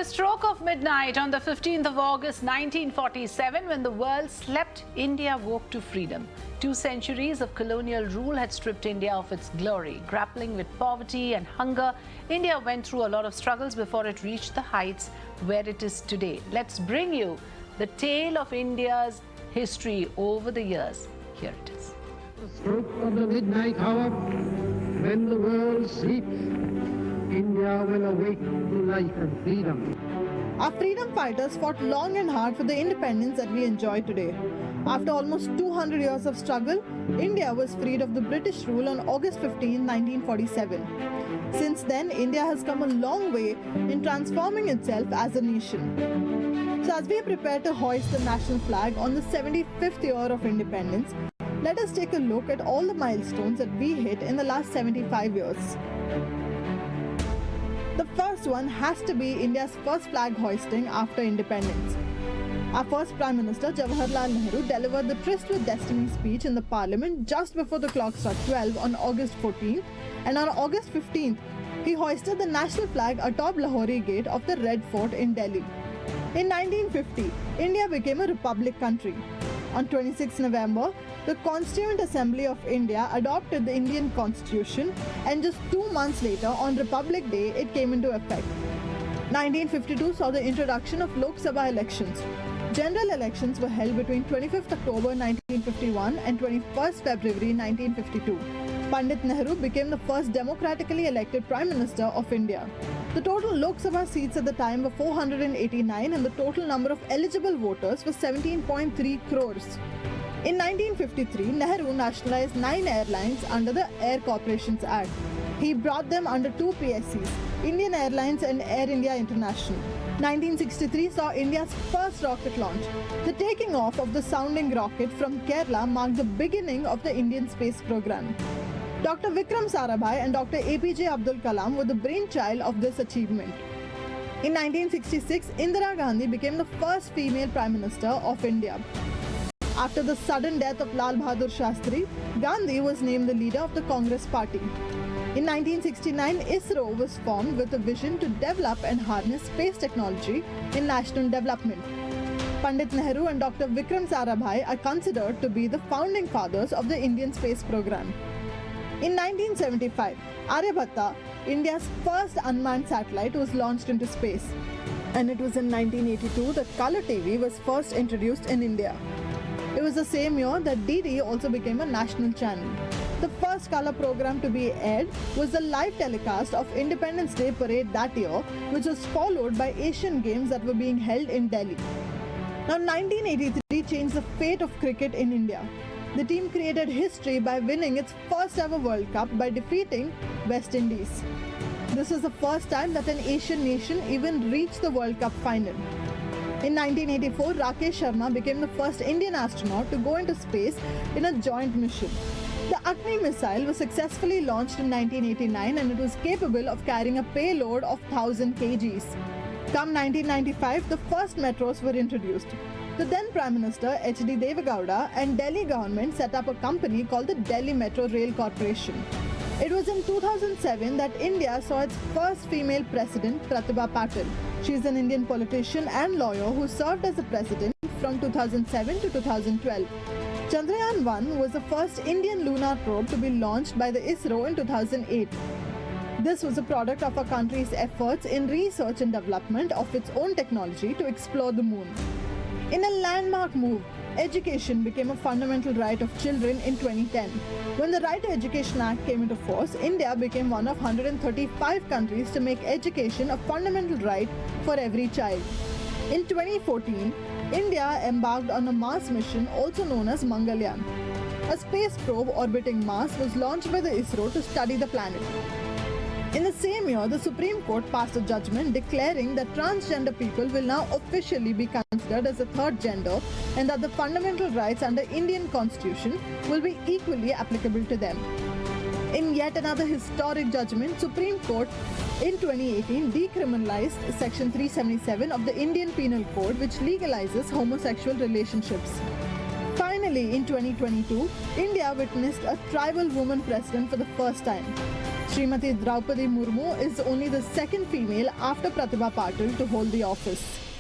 the stroke of midnight on the 15th of August 1947, when the world slept, India woke to freedom. 2 centuries of colonial rule had stripped India of its glory. Grappling with poverty and hunger, India went through a lot of struggles before it reached the heights where it is today. Let's bring you the tale of India's history over the years. Here it is. The stroke of the midnight hour, when the world sleeps, India will awake to life and freedom. Our freedom fighters fought long and hard for the independence that we enjoy today. After almost 200 years of struggle, India was freed of the British rule on August 15, 1947. Since then, India has come a long way in transforming itself as a nation. So as we prepare to hoist the national flag on the 75th year of independence, let us take a look at all the milestones that we hit in the last 75 years. The first one has to be India's first flag hoisting after independence. Our first Prime Minister, Jawaharlal Nehru, delivered the Tryst with Destiny speech in the Parliament just before the clock struck 12 on August 14th, and on August 15th, he hoisted the national flag atop Lahori Gate of the Red Fort in Delhi. In 1950, India became a republic country. On 26 November, the Constituent Assembly of India adopted the Indian Constitution, and just 2 months later, on Republic Day, it came into effect. 1952 saw the introduction of Lok Sabha elections. General elections were held between 25th October 1951 and 21st February 1952. Pandit Nehru became the first democratically elected Prime Minister of India. The total Lok Sabha seats at the time were 489, and the total number of eligible voters was 17.3 crores. In 1953, Nehru nationalized 9 airlines under the Air Corporations Act. He brought them under 2 PSCs, Indian Airlines and Air India International. 1963 saw India's first rocket launch. The taking off of the sounding rocket from Kerala marked the beginning of the Indian space program. Dr. Vikram Sarabhai and Dr. APJ Abdul Kalam were the brainchild of this achievement. In 1966, Indira Gandhi became the first female Prime Minister of India. After the sudden death of Lal Bahadur Shastri, Gandhi was named the leader of the Congress Party. In 1969, ISRO was formed with a vision to develop and harness space technology in national development. Pandit Nehru and Dr. Vikram Sarabhai are considered to be the founding fathers of the Indian space program. In 1975, Aryabhatta, India's first unmanned satellite, was launched into space. And it was in 1982 that Color TV was first introduced in India. It was the same year that DD also became a national channel. The first color program to be aired was the live telecast of Independence Day Parade that year, which was followed by Asian Games that were being held in Delhi. Now, 1983 changed the fate of cricket in India. The team created history by winning its first ever World Cup by defeating West Indies. This was the first time that an Asian nation even reached the World Cup final. In 1984, Rakesh Sharma became the first Indian astronaut to go into space in a joint mission. The Agni missile was successfully launched in 1989, and it was capable of carrying a payload of 1000 kgs. Come 1995, the first metros were introduced. The then Prime Minister H.D. Deve Gowda and Delhi government set up a company called the Delhi Metro Rail Corporation. It was in 2007 that India saw its first female president, Pratibha Patil. She is an Indian politician and lawyer who served as a president from 2007 to 2012. Chandrayaan-1 was the first Indian lunar probe to be launched by the ISRO in 2008. This was a product of our country's efforts in research and development of its own technology to explore the moon. In a landmark move, education became a fundamental right of children in 2010. When the Right to Education Act came into force, India became one of 135 countries to make education a fundamental right for every child. In 2014, India embarked on a Mars mission also known as Mangalyaan. A space probe orbiting Mars was launched by the ISRO to study the planet. In the same year, the Supreme Court passed a judgment declaring that transgender people will now officially be considered as a third gender, and that the fundamental rights under Indian Constitution will be equally applicable to them. In yet another historic judgment, Supreme Court in 2018 decriminalized Section 377 of the Indian Penal Code, which legalizes homosexual relationships. Finally, in 2022, India witnessed a tribal woman president for the first time. Srimati Draupadi Murmu is only the second female after Pratibha Patil to hold the office.